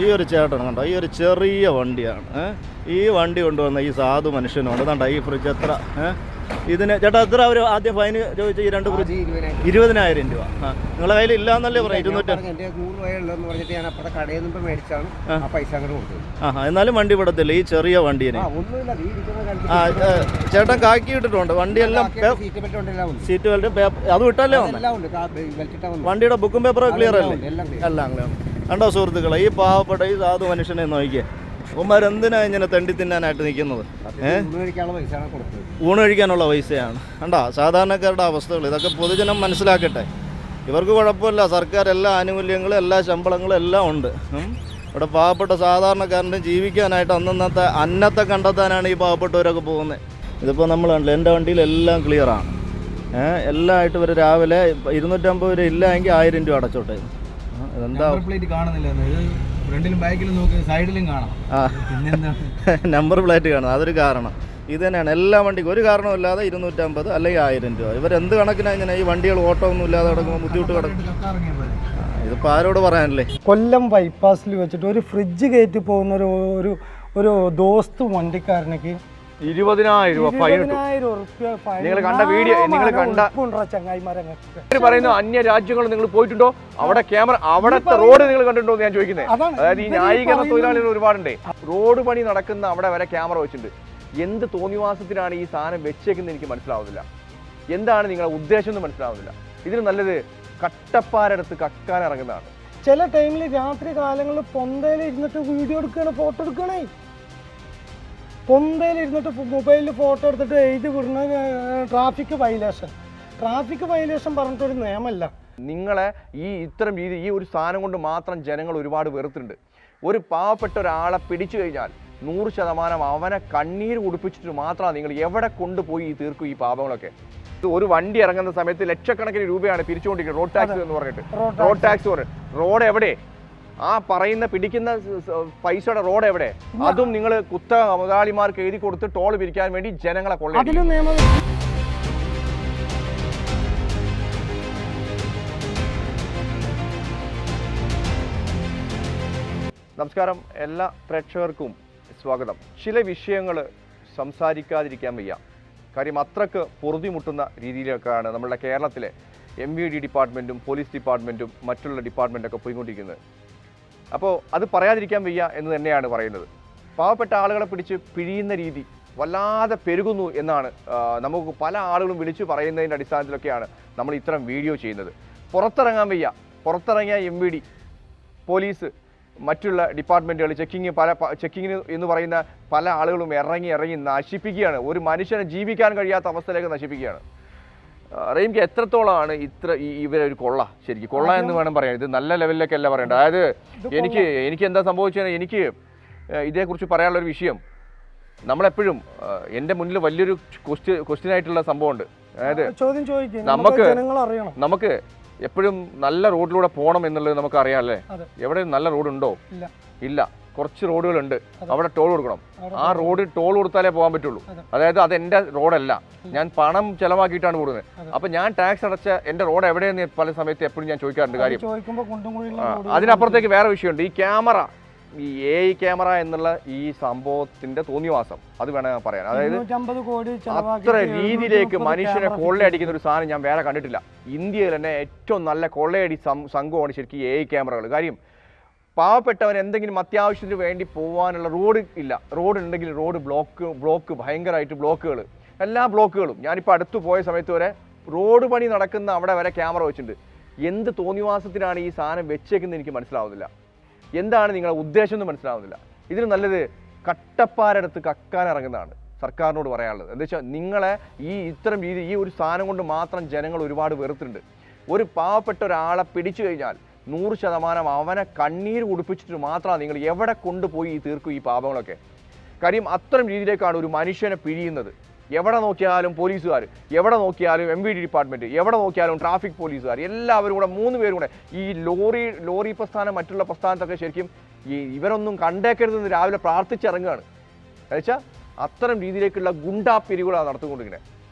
ഈ ഒരു ചേട്ടൻ കണ്ടോ, ഈ ഒരു ചെറിയ വണ്ടിയാണ്. ഈ വണ്ടി കൊണ്ടുവന്ന ഈ സാധു മനുഷ്യനുണ്ട്. കണ്ടോ ഈ ഫ്രിഡ്ജ് എത്ര ഇതിന് ചേട്ടാ എത്ര അവർ ആദ്യം ഫൈന് ചോദിച്ച ഈ രണ്ട് ഫ്രിഡ്ജ് 20,000 രൂപ. നിങ്ങളെ കയ്യിൽ ഇല്ലാന്നല്ലേ പറയാം? 200. എന്നാലും വണ്ടി വിടത്തില്ല ഈ ചെറിയ വണ്ടീനെ. ചേട്ടൻ കാക്കി ഇട്ടിട്ടുണ്ട്. വണ്ടിയെല്ലാം സീറ്റ് ബെൽറ്റ് അത് വിട്ടല്ലേ വന്നത്. വണ്ടിയുടെ ബുക്കും പേപ്പറും ക്ലിയർ അല്ലേ? എല്ലാം ക്ലിയർ. കണ്ടോ സുഹൃത്തുക്കളെ, ഈ പാവപ്പെട്ട ഈ സാധു മനുഷ്യനെ നോക്കിയേ. ഉമ്മാരെന്തിനാ ഇങ്ങനെ തെണ്ടി തിന്നാനായിട്ട് നിൽക്കുന്നത്? ഊണ് കഴിക്കാനുള്ള പൈസയാണ്. കണ്ടോ സാധാരണക്കാരുടെ അവസ്ഥകൾ. ഇതൊക്കെ പൊതുജനം മനസ്സിലാക്കട്ടെ. ഇവർക്ക് കുഴപ്പമില്ല, സർക്കാർ എല്ലാ ആനുകൂല്യങ്ങളും എല്ലാ ശമ്പളങ്ങളും എല്ലാം ഉണ്ട്. ഇവിടെ പാവപ്പെട്ട സാധാരണക്കാരൻ്റെ ജീവിക്കാനായിട്ട് അന്നത്തെ കണ്ടെത്താനാണ് ഈ പാവപ്പെട്ടവരൊക്കെ പോകുന്നത്. ഇതിപ്പോൾ നമ്മൾ കണ്ടില്ല, എൻ്റെ വണ്ടിയിൽ എല്ലാം ക്ലിയറാണ്. എല്ലാമായിട്ട് ഇവർ രാവിലെ 250 രൂപ ഇല്ല എങ്കിൽ 1000 രൂപ അടച്ചോട്ടെ. ഇതെന്താ നമ്പർ പ്ലേറ്റ് കാണും, അതൊരു കാരണം. ഇത് തന്നെയാണ് എല്ലാ വണ്ടിക്കും ഒരു കാരണമില്ലാതെ 250 അല്ലെങ്കിൽ 1000 രൂപ. ഇവരെന്ത് കണക്കിനാണ് ഇങ്ങനെ ഈ വണ്ടികൾ ഓട്ടമൊന്നും ഇല്ലാതെ കിടക്കുമ്പോൾ ബുദ്ധിമുട്ട് കിടക്കും. ഇതിപ്പോൾ ആരോട് പറയാനല്ലേ? കൊല്ലം ബൈപ്പാസിൽ വെച്ചിട്ട് ഒരു ഫ്രിഡ്ജ് കയറ്റി പോകുന്ന ഒരു ദോസ്ത് വണ്ടിക്കാരനേക്ക് 20,000 രൂപ ഫൈൻ. നിങ്ങൾ കണ്ട വീഡിയോ, നിങ്ങൾ കണ്ട പറയുന്ന അന്യ രാജ്യങ്ങൾ നിങ്ങൾ പോയിട്ടുണ്ടോ? അവിടെ ക്യാമറ, അവിടത്തെ റോഡ് നിങ്ങൾ കണ്ടിട്ടുണ്ടോ എന്ന് ഞാൻ ചോദിക്കുന്നത്. അതായത് ഈ ന്യായീകരണ തൊഴിലാളികൾ ഒരുപാടുണ്ട്. റോഡ് പണി നടക്കുന്ന അവിടെ വരെ ക്യാമറ വെച്ചിട്ടുണ്ട്. എന്ത് തോന്നിവാസത്തിനാണ് ഈ സാധനം വെച്ചേക്കുന്നത് എനിക്ക് മനസ്സിലാവുന്നില്ല. എന്താണ് നിങ്ങളുടെ ഉദ്ദേശം എന്ന് മനസ്സിലാവുന്നില്ല. ഇതിന് നല്ലത് കട്ടപ്പാരടുത്ത് കക്കാൻ ഇറങ്ങുന്നതാണ്. ചില ടൈമിൽ രാത്രി കാലങ്ങളിൽ പൊന്തയിൽ ഇരുന്നിട്ട് വീഡിയോ എടുക്കുകയാണ്, ഫോട്ടോ എടുക്കണേ. പൊന്തയിൽ ഇരുന്നിട്ട് മൊബൈലിൽ ഫോട്ടോ എടുത്തിട്ട് എഴുതി വിടുന്ന ട്രാഫിക് വയലേഷൻ പറഞ്ഞിട്ടൊരു നിയമമല്ല. നിങ്ങളെ ഈ ഇത്തരം രീതി, ഈ ഒരു സാധനം കൊണ്ട് മാത്രം ജനങ്ങൾ ഒരുപാട് വെറുത്തുണ്ട്. ഒരു പാവപ്പെട്ട ഒരാളെ പിടിച്ചു കഴിഞ്ഞാൽ 100% അവനെ കണ്ണീര് കുടിപ്പിച്ചിട്ട് മാത്രമാണ് നിങ്ങൾ എവിടെ കൊണ്ടുപോയി തീർക്കും ഈ പാപങ്ങളൊക്കെ. ഒരു വണ്ടി ഇറങ്ങുന്ന സമയത്ത് ലക്ഷക്കണക്കിന് രൂപയാണ് പിരിച്ചുകൊണ്ടിരിക്കുന്നത്. റോഡ് ടാക്സ് എന്ന് പറഞ്ഞിട്ട്. റോഡ് ടാക്സ് റോഡ് എവിടെ? ആ പറയുന്ന പിടിക്കുന്ന പൈസയുടെ റോഡ് എവിടെ? അതും നിങ്ങൾ മുതലാളിമാർക്ക് എഴുതി കൊടുത്ത് ടോൾ പിരിക്കാൻ വേണ്ടി ജനങ്ങളെ കൊള്ളയടിക്കും. നമസ്കാരം, എല്ലാ പ്രേക്ഷകർക്കും സ്വാഗതം. ചില വിഷയങ്ങൾ സംസാരിക്കാതിരിക്കാൻ വയ്യ. കാര്യം അത്രക്ക് പൊറുതിമുട്ടുന്ന രീതിയിലൊക്കെയാണ് നമ്മുടെ കേരളത്തിലെ MVD ഡിപ്പാർട്ട്മെൻറ്റും പോലീസ് ഡിപ്പാർട്ട്മെൻറ്റും മറ്റുള്ള ഡിപ്പാർട്ട്മെൻറ്റൊക്കെ പോയിക്കൊണ്ടിരിക്കുന്നത്. അപ്പോൾ അത് പറയാതിരിക്കാൻ വയ്യ എന്ന് തന്നെയാണ് പറയുന്നത്. പാവപ്പെട്ട ആളുകളെ പിടിച്ച് പിഴിയുന്ന രീതി വല്ലാതെ പെരുകുന്നു എന്നാണ് നമുക്ക് പല ആളുകളും വിളിച്ചു പറയുന്നതിൻ്റെ അടിസ്ഥാനത്തിലൊക്കെയാണ് നമ്മൾ ഇത്തരം വീഡിയോ ചെയ്യുന്നത്. പുറത്തിറങ്ങാൻ വയ്യ. പുറത്തിറങ്ങിയ MVD, പോലീസ്, മറ്റുള്ള ഡിപ്പാർട്ട്മെൻറ്റുകൾ ചെക്കിങ്ങിന് എന്ന് പറയുന്ന പല ആളുകളും ഇറങ്ങി നശിപ്പിക്കുകയാണ്. ഒരു മനുഷ്യനെ ജീവിക്കാൻ കഴിയാത്ത അവസ്ഥയിലേക്ക് നശിപ്പിക്കുകയാണ്. റഹീംക്ക് എത്രത്തോളമാണ് ഇവരൊരു കൊള്ള? ശരിക്കും കൊള്ള എന്ന് വേണം പറയാൻ. ഇത് നല്ല ലെവലിലേക്കല്ല പറയേണ്ടത്. അതായത് എനിക്ക് എന്താ സംഭവിച്ചത്, എനിക്ക് ഇതേക്കുറിച്ച് പറയാനുള്ളൊരു വിഷയം, നമ്മളെപ്പോഴും എൻ്റെ മുന്നിൽ വലിയൊരു ക്വസ്റ്റ്യൻ ആയിട്ടുള്ള സംഭവമുണ്ട്. അതായത് നമുക്ക് എപ്പോഴും നല്ല റോഡിലൂടെ പോകണം എന്നുള്ളത് നമുക്ക് അറിയാം അല്ലേ? എവിടെ നല്ല റോഡുണ്ടോ? ഇല്ല. കുറച്ച് റോഡുകളുണ്ട്, അവിടെ ടോൾ കൊടുക്കണം. ആ റോഡ് ടോൾ കൊടുത്താലേ പോകാൻ പറ്റുള്ളൂ. അതായത് അത് എൻ്റെ റോഡല്ല, ഞാൻ പണം ചെലവാക്കിയിട്ടാണ് കൂടുന്നത്. അപ്പൊ ഞാൻ ടാക്സ് അടച്ച എൻ്റെ റോഡ് എവിടെയെന്ന് പല സമയത്ത് എപ്പോഴും ഞാൻ ചോദിക്കാറുണ്ട്. കാര്യം അതിനപ്പുറത്തേക്ക് വേറെ വിഷയമുണ്ട്. ഈ ക്യാമറ, ഈ AI ക്യാമറ എന്നുള്ള ഈ സംഭവത്തിന്റെ തോന്നിവാസം, അത് വേണം പറയാൻ. അതായത് അത്ര രീതിയിലേക്ക് മനുഷ്യനെ കൊള്ളയടിക്കുന്ന ഒരു സാധനം ഞാൻ വേറെ കണ്ടിട്ടില്ല. ഇന്ത്യയിൽ തന്നെ ഏറ്റവും നല്ല കൊള്ളയടി സംഘമാണ് ശരിക്കും AI ക്യാമറകൾ. കാര്യം പാവപ്പെട്ടവൻ എന്തെങ്കിലും അത്യാവശ്യത്തിന് വേണ്ടി പോകാനുള്ള റോഡ് ഇല്ല. റോഡ് ഉണ്ടെങ്കിൽ റോഡ് ബ്ലോക്ക് ഭയങ്കരമായിട്ട് ബ്ലോക്കുകൾ, എല്ലാ ബ്ലോക്കുകളും. ഞാനിപ്പോൾ അടുത്ത് പോയ സമയത്ത് വരെ റോഡ് പണി നടക്കുന്ന അവിടെ വരെ ക്യാമറ വെച്ചിട്ടുണ്ട്. എന്ത് തോന്നിവാസത്തിനാണ് ഈ സാധനം വെച്ചേക്കുന്നത് എനിക്ക് മനസ്സിലാവുന്നില്ല. എന്താണ് നിങ്ങളുടെ ഉദ്ദേശം എന്ന് മനസ്സിലാവുന്നില്ല. ഇതിന് നല്ലത് കട്ടപ്പാരടുത്ത് കക്കാൻ ഇറങ്ങുന്നതാണ് സർക്കാരിനോട് പറയാനുള്ളത്. എന്താ വെച്ചാൽ നിങ്ങളെ ഇത്തരം രീതി, ഈ ഒരു സാധനം കൊണ്ട് മാത്രം ജനങ്ങൾ ഒരുപാട് വെറുത്തുണ്ട്. ഒരു പാവപ്പെട്ട ഒരാളെ പിടിച്ചു കഴിഞ്ഞാൽ 100% അവനെ കണ്ണീര് കുടിപ്പിച്ചിട്ട് മാത്രമാണ് നിങ്ങൾ എവിടെ കൊണ്ടുപോയി തീർക്കും ഈ പാപങ്ങളൊക്കെ. കാര്യം അത്തരം രീതിയിലേക്കാണ് ഒരു മനുഷ്യനെ പിഴിയുന്നത്. എവിടെ നോക്കിയാലും പോലീസുകാർ, എവിടെ നോക്കിയാലും MVD ഡിപ്പാർട്ട്മെൻറ്റ്, എവിടെ നോക്കിയാലും ട്രാഫിക് പോലീസുകാർ, എല്ലാവരും കൂടെ 3 പേരും കൂടെ ഈ ലോറി പ്രസ്ഥാനം, മറ്റുള്ള പ്രസ്ഥാനത്തൊക്കെ ശരിക്കും ഇവരൊന്നും കണ്ടേക്കരുതെന്ന് രാവിലെ പ്രാർത്ഥിച്ചിറങ്ങുകയാണ്. എന്നുവെച്ചാൽ അത്തരം രീതിയിലേക്കുള്ള ഗുണ്ടാ പിരിവുകളാണ് നടത്തിക്കൊണ്ടിരിക്കുന്നത്.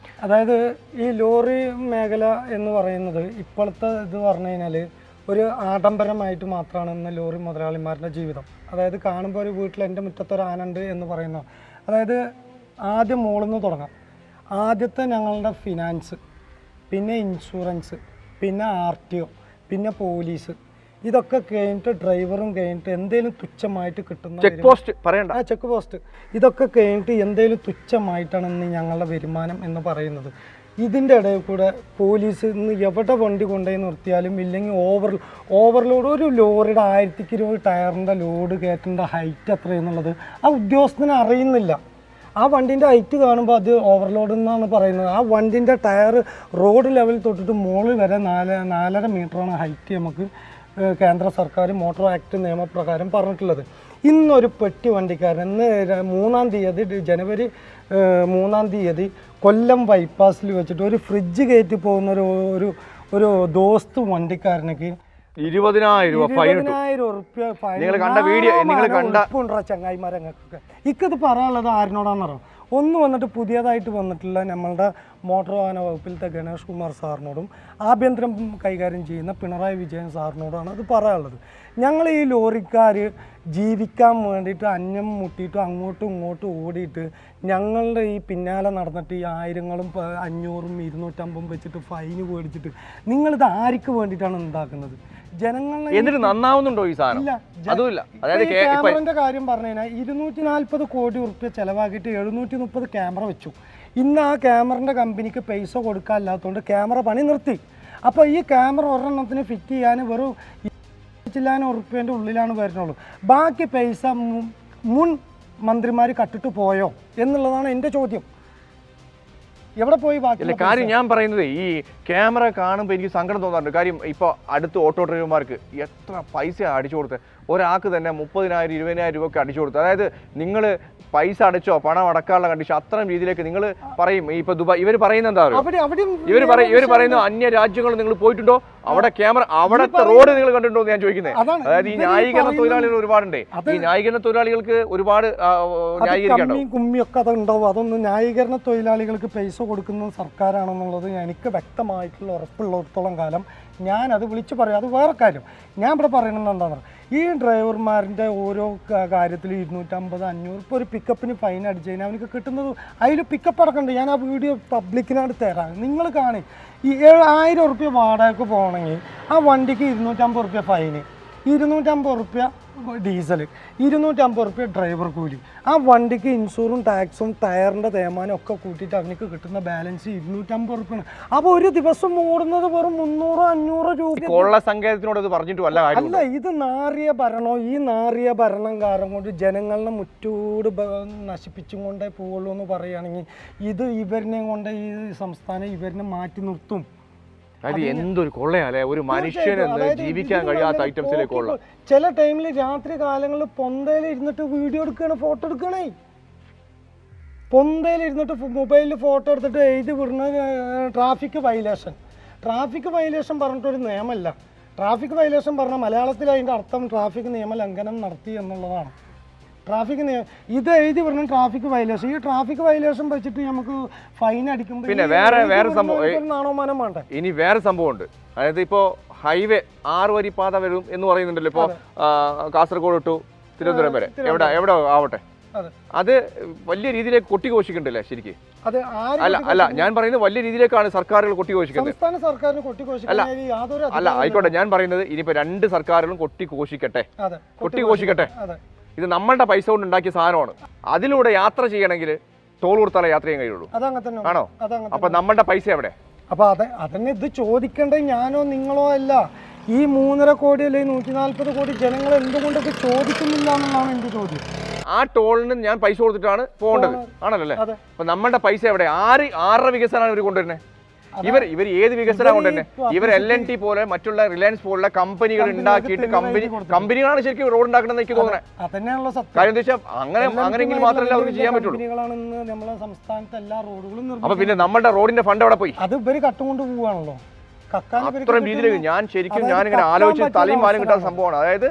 അതായത് ഈ ലോറി മേഖല എന്ന് പറയുന്നത് ഇപ്പോഴത്തെ ഇത് പറഞ്ഞു കഴിഞ്ഞാൽ ഒരു ആഡംബരമായിട്ട് മാത്രമാണ് ഇന്ന് ലോറി മുതലാളിമാരുടെ ജീവിതം. അതായത് കാണുമ്പോൾ ഒരു വീട്ടിൽ എൻ്റെ മുറ്റത്തൊരു ആനണ്ട് എന്ന് പറയുന്നു. അതായത് ആദ്യം മുകളിൽ നിന്ന് തുടങ്ങാം. ആദ്യത്തെ ഞങ്ങളുടെ ഫിനാൻസ്, പിന്നെ ഇൻഷുറൻസ്, പിന്നെ RTO, പിന്നെ പോലീസ്, ഇതൊക്കെ കഴിഞ്ഞിട്ട് ഡ്രൈവറും കഴിഞ്ഞിട്ട് എന്തെങ്കിലും തുച്ഛമായിട്ട് കിട്ടുന്ന ചെക്ക് പോസ്റ്റ് പറയണ്ട, ചെക്ക് പോസ്റ്റ്, ഇതൊക്കെ കഴിഞ്ഞിട്ട് എന്തെങ്കിലും തുച്ഛമായിട്ടാണ് ഇന്ന് ഞങ്ങളുടെ വരുമാനം എന്ന് പറയുന്നത്. ഇതിൻ്റെ ഇടയിൽ കൂടെ പോലീസ് ഇന്ന് എവിടെ വണ്ടി കൊണ്ടുപോയി നിർത്തിയാലും ഇല്ലെങ്കിൽ ഓവർലോഡ്, ഒരു ലോറിയുടെ 1020 ടയറിൻ്റെ ലോഡ് കയറ്റേണ്ട ഹൈറ്റ് എത്രയെന്നുള്ളത് ആ ഉദ്യോഗസ്ഥന് അറിയുന്നില്ല. ആ വണ്ടീൻ്റെ ഹൈറ്റ് കാണുമ്പോൾ അത് ഓവർലോഡ് എന്നാണ് പറയുന്നത്. ആ വണ്ടീൻ്റെ ടയർ റോഡ് ലെവൽ തൊട്ടിട്ട് മുകളിൽ വരെ 4.5 മീറ്ററാണ് ഹൈറ്റ് നമുക്ക് കേന്ദ്ര സർക്കാർ മോട്ടോർ ആക്ട് നിയമപ്രകാരം പറഞ്ഞിട്ടുള്ളത്. ഇന്നൊരു പെട്ടി വണ്ടിക്കാരൻ ഇന്ന് 3-ാം തീയതി ജനുവരി 3-ാം തീയതി കൊല്ലം ബൈപ്പാസിൽ വെച്ചിട്ട് ഒരു ഫ്രിഡ്ജ് കയറ്റി പോകുന്ന ഒരു ദോസ്ത് വണ്ടിക്കാരനക്ക് 20,000 രൂപ ഫൈൻ. 20,000 ഫൈൻ. നിങ്ങൾ കണ്ട വീഡിയോ, നിങ്ങൾ കണ്ട ചങ്ങായിമാരങ്ങൾക്കൊക്കെ ഇക്കത് പറയാനുള്ളത് ആരിനോടാണെന്നറിയാം. ഒന്ന് വന്നിട്ട് പുതിയതായിട്ട് വന്നിട്ടുള്ള നമ്മളുടെ മോട്ടോർ വാഹന വകുപ്പിലത്തെ ഗണേഷ് കുമാർ സാറിനോടും ആഭ്യന്തരം കൈകാര്യം ചെയ്യുന്ന പിണറായി വിജയൻ സാറിനോടാണ് അത് പറയാനുള്ളത്. ഞങ്ങൾ ഈ ലോറിക്കാർ ജീവിക്കാൻ വേണ്ടിയിട്ട് അന്നം മുട്ടിയിട്ട് അങ്ങോട്ടും ഇങ്ങോട്ടും ഓടിയിട്ട് ഞങ്ങളുടെ ഈ പിന്നാലെ നടന്നിട്ട് ഈ 1000-ങ്ങളും 500-ഉം 250-ഉം വെച്ചിട്ട് ഫൈന് മേടിച്ചിട്ട് നിങ്ങളിത് ആർക്ക് വേണ്ടിയിട്ടാണ് ഉണ്ടാക്കുന്നത്? ജനങ്ങളെ എന്നിട്ട് നന്നാവുന്നുണ്ടോ ഈ സാധനം? അതുമില്ല. അതായത് ക്യാമറന്റെ കാര്യം പറഞ്ഞു കഴിഞ്ഞാൽ 240 കോടി ഉറുപ്പ്യ ചെലവാക്കിയിട്ട് 730 ക്യാമറ വെച്ചു. ഇന്ന് ആ ക്യാമറന്റെ കമ്പനിക്ക് പൈസ കൊടുക്കാനില്ലാത്തതുകൊണ്ട് ക്യാമറ പണി നിർത്തി. അപ്പോൾ ഈ ക്യാമറ ഒരെണ്ണത്തിന് ഫിറ്റ് ചെയ്യാൻ വെറും 20,000 ഉറുപ്പ്യൻ്റെ ഉള്ളിലാണ് വരുന്നുള്ളൂ. ബാക്കി പൈസ മുൻ മന്ത്രിമാർ കട്ടിട്ട് പോയോ എന്നുള്ളതാണ് എൻ്റെ ചോദ്യം. എവിടെ പോയി ബാക്കി? കാര്യം ഞാൻ പറയുന്നത്, ഈ ക്യാമറ കാണുമ്പോൾ എനിക്ക് സങ്കടം തോന്നാറുണ്ട്. കാര്യം ഇപ്പോൾ അടുത്ത് ഓട്ടോ ഡ്രൈവർമാർക്ക് എത്ര പൈസ അടിച്ചു കൊടുത്ത്, ഒരാൾക്ക് തന്നെ 30,000 20,000 രൂപ ഒക്കെ അടിച്ചു കൊടുത്ത്. അതായത് നിങ്ങൾ പൈസ അടച്ചോ, പണം അടക്കാനുള്ള കണ്ടീഷൻ അത്രയും രീതിയിലേക്ക് നിങ്ങൾ പറയും. ഇപ്പൊ ദുബായ് ഇവർ പറയുന്നത് എന്താ പറയുക, ഇവർ പറയുന്നത് അന്യ രാജ്യങ്ങൾ നിങ്ങൾ പോയിട്ടുണ്ടോ, അവിടെ ക്യാമറ, അവിടുത്തെ റോഡ് നിങ്ങൾ കണ്ടിട്ടുണ്ടോ എന്ന് ഞാൻ ചോദിക്കുന്നത്. അതായത് ഈ ന്യായീകരണ തൊഴിലാളികൾ ഒരുപാടുണ്ട്. ഈ ന്യായീകരണ തൊഴിലാളികൾക്ക് ഒരുപാട് ന്യായീകരിക്കണ്ടോ? കുമ്മിയൊക്കെ അതുണ്ടാവും. അതൊന്നും ന്യായീകരണ തൊഴിലാളികൾക്ക് പൈസ കൊടുക്കുന്നത് സർക്കാരാണെന്നുള്ളത് എനിക്ക് വ്യക്തമായിട്ടുള്ള ഉറപ്പുള്ളിടത്തോളം കാലം ഞാനത് വിളിച്ചു പറയും. അത് വേറെ കാര്യം. ഞാൻ ഇവിടെ പറയുന്നത് എന്താണെന്ന് പറഞ്ഞാൽ, ഈ ഡ്രൈവർമാരുടെ ഓരോ കാര്യത്തിൽ 250, 500 ഇപ്പോൾ ഒരു പിക്കപ്പിന് ഫൈൻ അടിച്ചു കഴിഞ്ഞാൽ അവർക്ക് കിട്ടുന്നത് അതിൽ പിക്കപ്പ് അടക്കമുണ്ട്. ഞാൻ ആ വീഡിയോ പബ്ലിക്കിനായിട്ട് തരാം, നിങ്ങൾ കാണി. ഈ 1000 ഉറുപ്പ്യ വാടകയ്ക്ക് പോകണമെങ്കിൽ ആ വണ്ടിക്ക് 250 ഉറുപ്പ്യ ഫൈന്, 250 ഉറുപ്പ്യ ഡീസൽ, 250 ഉറുപ്പ്യ ഡ്രൈവർ കൂലി. ആ വണ്ടിക്ക് ഇൻഷുറും ടാക്സും ടയറിൻ്റെ തേമാനം ഒക്കെ കൂട്ടിയിട്ട് അവർക്ക് കിട്ടുന്ന ബാലൻസ് 250 ഉറുപ്പ്യാണ്. അപ്പോൾ ഒരു ദിവസം ഓടുന്നത് വെറും 300-500 രൂപ. അല്ല, ഇത് നാറിയ ഭരണോ, ഈ നാറിയ ഭരണം കാരണം കൊണ്ട് ജനങ്ങളെ മുറ്റോട് നശിപ്പിച്ചും കൊണ്ടേ പോവുള്ളൂ എന്ന് പറയുകയാണെങ്കിൽ ഇത് ഇവരിനെ കൊണ്ട് ഈ സംസ്ഥാനം ഇവരിനെ മാറ്റി നിർത്തും. അത് എന്തൊരു കൊള്ളയല്ലേ, ഒരു മനുഷ്യന് ജീവിക്കാൻ കഴിയാത്ത ഐറ്റംസിലേക്ക് കൊള്ള. ചില ടൈമിൽ രാത്രി കാലങ്ങളിൽ പൊന്തയിൽ ഇരുന്നിട്ട് വീഡിയോ എടുക്കുകയാണ്, ഫോട്ടോ എടുക്കണേ. പൊന്തയിൽ ഇരുന്നിട്ട് മൊബൈലിൽ ഫോട്ടോ എടുത്തിട്ട് എഴുതി വിടുന്ന ട്രാഫിക് വയലേഷൻ പറഞ്ഞിട്ടൊരു നിയമമല്ല. ട്രാഫിക് വയലേഷൻ പറഞ്ഞാൽ മലയാളത്തിൽ അതിൻ്റെ അർത്ഥം ട്രാഫിക് നിയമലംഘനം നടത്തി എന്നുള്ളതാണ്. ട്രാഫിക് ഇത് എഴുതി പറഞ്ഞ ട്രാഫിക് വയലേഷൻ. ഈ ട്രാഫിക് വയലേഷൻ വെച്ചിട്ട് നമുക്ക് ഫൈൻ അടിക്കുമ്പോൾ പിന്നെ വേറെ സംഭവം നാണോമാനം വേണ്ട. ഇനി വേറെ സംഭവമുണ്ട്. അതായത് ഇപ്പോൾ ഹൈവേ 6 വരി പാത വരും എന്ന് പറയുന്നുണ്ടല്ലോ. ഇപ്പോൾ കാസർഗോഡ് ടു തിരുവനന്തപുരം വരെ എവിടെ ആവട്ടെ, അത് വലിയ രീതിയിലേക്ക് കൊട്ടിഘോഷിക്കണ്ടല്ലേ ശരിക്കും? അല്ല ഞാൻ പറയുന്നത് വലിയ രീതിയിലേക്കാണ് സർക്കാരുകൾ കൊട്ടിഘോഷിക്കുന്നത്. അല്ല ആയിക്കോട്ടെ, ഞാൻ പറയുന്നത് ഇനിയിപ്പോ 2 സർക്കാരുകളും കൊട്ടിഘോഷിക്കട്ടെ. ഇത് നമ്മളുടെ പൈസ കൊണ്ട് ഉണ്ടാക്കിയ സാധനമാണ്. അതിലൂടെ യാത്ര ചെയ്യണമെങ്കിൽ ടോൾ കൊടുത്താലേ യാത്ര ചെയ്യാൻ കഴിയുള്ളൂ. ആണോ? അപ്പൊ നമ്മളുടെ പൈസ എവിടെ? അപ്പൊ അതന്നെ ഇത് ചോദിക്കേണ്ടത് ഞാനോ നിങ്ങളോ അല്ല. ഈ 3.5 കോടി അല്ലെങ്കിൽ 140 കോടി ജനങ്ങൾ എന്തുകൊണ്ടൊക്കെ ചോദിക്കുന്നില്ല എന്നുള്ളതാണ് എന്റെ ചോദ്യം. ആ ടോളിന് ഞാൻ പൈസ കൊടുത്തിട്ടാണ് പോകേണ്ടത്, ആണല്ലേ? അപ്പൊ നമ്മളുടെ പൈസ എവിടെ? ആരുടെ വികസനമാണ് ഇവർ കൊണ്ടുവരുന്നത്? ഇവർ ഏത് വികസനം കൊണ്ടുതന്നെ? ഇവർ LNT പോലെ മറ്റുള്ള റിലയൻസ് പോലുള്ള കമ്പനികൾ ഉണ്ടാക്കിയിട്ട് കമ്പനികളാണ് ശരിക്കും റോഡ് ഉണ്ടാക്കണമെന്ന് എനിക്ക് തോന്നുന്നത്. കാര്യം എന്താ വെച്ചാൽ അങ്ങനെയെങ്കിൽ മാത്രമല്ല അവർക്ക് ചെയ്യാൻ പറ്റുള്ളൂ. അപ്പൊ പിന്നെ നമ്മളുടെ റോഡിന്റെ ഫണ്ട് എവിടെ പോയി? അത് ഇവര് കട്ടുകൊണ്ട് പോവാണല്ലോ. അത്രയും രീതിയിലേക്ക് ഞാനിങ്ങനെ ആലോചിച്ച് തലയും വാലും കിട്ടാത്ത സംഭവമാണ്. അതായത്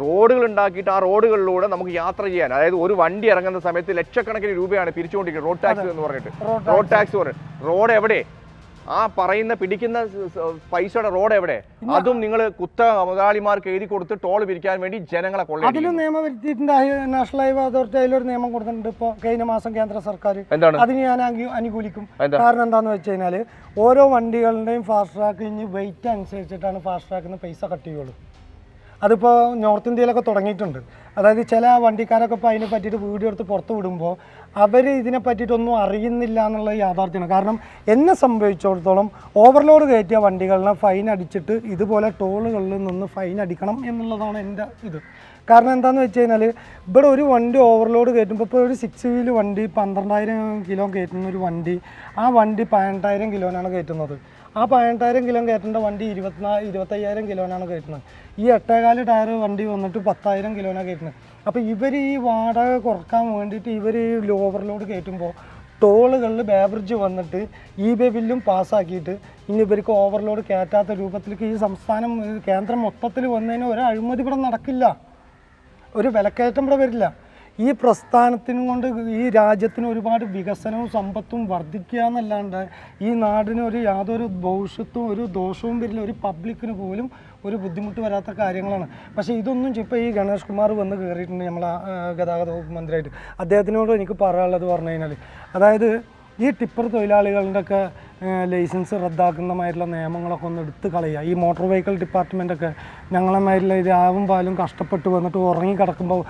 റോഡുകൾ ഉണ്ടാക്കിയിട്ട് ആ റോഡുകളിലൂടെ നമുക്ക് യാത്ര ചെയ്യാൻ, അതായത് ഒരു വണ്ടി ഇറങ്ങുന്ന സമയത്ത് ലക്ഷക്കണക്കിന് രൂപയാണ് പിരിച്ചുകൊണ്ടിരിക്കുന്നത് റോഡ് ടാക്സ് എന്ന് പറഞ്ഞിട്ട്. റോഡ് ടാക്സ് പറഞ്ഞു റോഡ് എവിടെ? ആ പറയുന്ന പിടിക്കുന്ന പൈസയുടെ റോഡ് എവിടെ? അതും നിങ്ങൾ മുതലാളിമാർക്ക് എഴുതി കൊടുത്ത് ടോൾ പിരിക്കാൻ വേണ്ടി ജനങ്ങളെ അതിലും നിയമം വരുത്തിയിട്ടുണ്ട്. നാഷണൽ ഹൈവേ അതോറിറ്റി അതിലൊരു നിയമം കൊടുത്തിട്ടുണ്ട് ഇപ്പോൾ കഴിഞ്ഞ മാസം കേന്ദ്ര സർക്കാർ. എന്താണ് അതിന് ഞാൻ അനുകൂലിക്കും. കാരണം എന്താണെന്ന് വെച്ച് കഴിഞ്ഞാൽ ഓരോ വണ്ടികളുടെയും ഫാസ്റ്റ് ട്രാക്ക് ഇനി വെയിറ്റ് അനുസരിച്ചിട്ടാണ് ഫാസ്റ്റ് ട്രാക്കിന് പൈസ കട്ട് ചെയ്യുള്ളൂ. അതിപ്പോൾ നോർത്ത് ഇന്ത്യയിലൊക്കെ തുടങ്ങിയിട്ടുണ്ട്. അതായത് ചില വണ്ടിക്കാരൊക്കെ ഇപ്പോൾ അതിനെ പറ്റിയിട്ട് വീഡിയോ എടുത്ത് പുറത്ത് വിടുമ്പോൾ അവർ ഇതിനെ പറ്റിയിട്ടൊന്നും അറിയുന്നില്ല എന്നുള്ള യാഥാർത്ഥ്യമാണ്. കാരണം എന്നെ സംഭവിച്ചിടത്തോളം ഓവർലോഡ് കയറ്റിയ വണ്ടികളിനെ ഫൈൻ അടിച്ചിട്ട് ഇതുപോലെ ടോളുകളിൽ നിന്ന് ഫൈൻ അടിക്കണം എന്നുള്ളതാണ് എൻ്റെ ഇത്. കാരണം എന്താണെന്ന് വെച്ച് കഴിഞ്ഞാൽ ഇവിടെ ഒരു വണ്ടി ഓവർലോഡ് കയറ്റുമ്പോൾ ഇപ്പോൾ ഒരു 6 വീല് വണ്ടി 12,000 കിലോ കയറ്റുന്ന ഒരു വണ്ടി, ആ വണ്ടി 18,000 കിലോനാണ് കയറ്റുന്നത്. ആ 18,000 കിലോ കയറ്റേണ്ട വണ്ടി 25,000 കിലോനാണ് കയറ്റുന്നത്. ഈ 8.4 ടയർ വണ്ടി വന്നിട്ട് 10,000 കിലോനാണ് കയറ്റുന്നത്. അപ്പോൾ ഇവർ ഈ വാടക കുറക്കാൻ വേണ്ടിയിട്ട് ഇവർ ഈ ഓവർലോഡ് കയറ്റുമ്പോൾ ടോളുകളിൽ ബേവറേജ് വന്നിട്ട് ബേ ബില്ലും പാസ്സാക്കിയിട്ട് ഇനി ഇവർക്ക് ഓവർലോഡ് കയറ്റാത്ത രൂപത്തിലേക്ക് ഈ സംസ്ഥാനം കേന്ദ്രം മൊത്തത്തിൽ വന്നതിന് ഒരു അഴിമതി ഇവിടെ നടക്കില്ല, ഒരു വിലക്കയറ്റം ഇവിടെ വരില്ല. ഈ പ്രസ്ഥാനത്തിനും കൊണ്ട് ഈ രാജ്യത്തിന് ഒരുപാട് വികസനവും സമ്പത്തും വർദ്ധിക്കുക എന്നല്ലാണ്ട് ഈ നാടിന് യാതൊരു ഭവിഷ്യത്തും ഒരു ദോഷവും വരില്ല. ഒരു പബ്ലിക്കിന് പോലും ഒരു ബുദ്ധിമുട്ട് വരാത്ത കാര്യങ്ങളാണ്. പക്ഷേ ഇതൊന്നും ഇപ്പോൾ ഈ ഗണേഷ് കുമാർ വന്ന് കയറിയിട്ടുണ്ട് നമ്മളെ ഗതാഗത വകുപ്പ് മന്ത്രിയായിട്ട്. അദ്ദേഹത്തിനോട് എനിക്ക് പറയാനുള്ളത് പറഞ്ഞു കഴിഞ്ഞാൽ, അതായത് ഈ ടിപ്പർ തൊഴിലാളികളുടെ ഒക്കെ ലൈസൻസ് റദ്ദാക്കുന്നമായിട്ടുള്ള നിയമങ്ങളൊക്കെ ഒന്ന് എടുത്ത് കളയുക. ഈ മോട്ടോർ വെഹിക്കിൾ ഡിപ്പാർട്ട്മെൻറ്റൊക്കെ ഞങ്ങളമായിട്ടുള്ള രാവും പാലും കഷ്ടപ്പെട്ട് വന്നിട്ട് ഉറങ്ങി കിടക്കുമ്പോൾ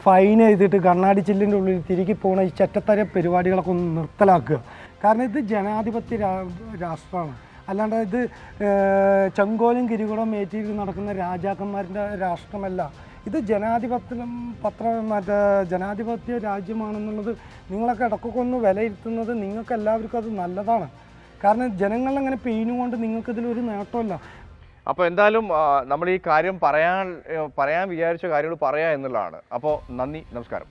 ഫൈൻ ചെയ്തിട്ട് കണ്ണാടി ചില്ലിൻ്റെ ഉള്ളിൽ തിരികെ പോകുന്ന ഈ ചെറ്റത്തര പരിപാടികളൊക്കെ ഒന്ന് നിർത്തലാക്കുക. കാരണം ഇത് ജനാധിപത്യ രാഷ്ട്രമാണ്, അല്ലാണ്ട് ഇത് ചെങ്കോലും കിരികുളം ഏറ്റിട്ട് നടക്കുന്ന രാജാക്കന്മാരുടെ രാഷ്ട്രമല്ല. ഇത് ജനാധിപത്യ രാജ്യമാണെന്നുള്ളത് നിങ്ങളൊക്കെ ഇടയ്ക്കൊക്കെ ഒന്ന് വിലയിരുത്തുന്നത് നിങ്ങൾക്ക് എല്ലാവർക്കും അത് നല്ലതാണ്. കാരണം ജനങ്ങളങ്ങനെ പെയിനുകൊണ്ട് നിങ്ങൾക്കിതിലൊരു നേട്ടമല്ല. അപ്പോൾ എന്തായാലും നമ്മൾ ഈ കാര്യം പറയാൻ വിചാരിച്ച കാര്യങ്ങൾ പറയാം എന്നുള്ളതാണ്. അപ്പോൾ നന്ദി, നമസ്കാരം.